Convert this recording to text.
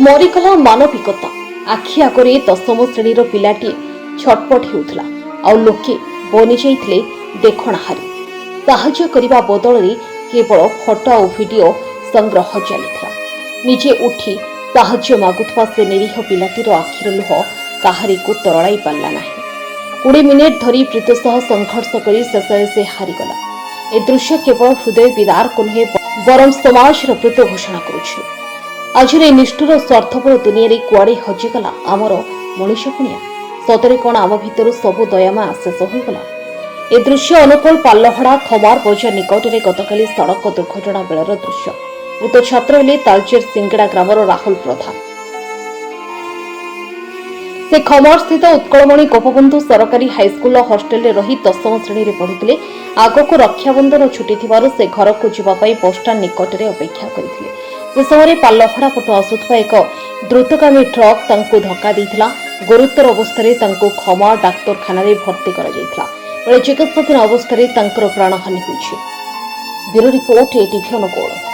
मरीगला मानविकता आखि आगे दशम श्रेणीर पिलाटी छटपट होउथला आउ लोके बनी जाइथिले देखणाहारी साहाय्य करिबा बदଳରେ केवल फटो और वीडियो संग्रह चलीथिला। निजे उठी साहाय्य मागुथवा से निरीह पिलाटीर आखिर लुह काहारी को तरळाई पारला नाही। 20 मिनिट धरी प्रीत सह संघर्ष करी शेषे से हारिगला। ए दृश्य केवल हृदय विदार को नुहे बरं समाजर प्रीत घोषणा करुछि। आजिर ए निष्ठुर स्वार्थपर दुनिया रे कुआडे हजिगला आमर मनीषपुणिया सतरे कौन आम भितर सबु दयामा शेष होगला। ए दृश्य अनुकूल पाल्लहड़ा खमार बजार निकट में गतकाली सड़क दुर्घटना बेलर दृश्य। मृत छात्र हेले तालचेर सिंगड़ा ग्रामर राहुल प्रधान। से खमार स्थित उत्कलमणि गोपबंधु सरकारी हाईस्कूल हस्टेल रही दशम श्रेणी में पढ़ुते। आगक रक्षाबंधन छुट्टी थिबारु से घर को जावाई बसस्टाण्ड निकट में अपेक्षा करथिले। से समय पाल्लहड़ा पटु आसुथबा एक द्रुतगामी ट्रक तांको धक्का देइथिला। गुरुतर अवस्था तांको खमार डाक्तरखाना भर्ती करा जाइथिला। बेले चिकित्साधीन अवस्था तांकर प्राणहानि होइछि। Bureau report ETV अनुगुण।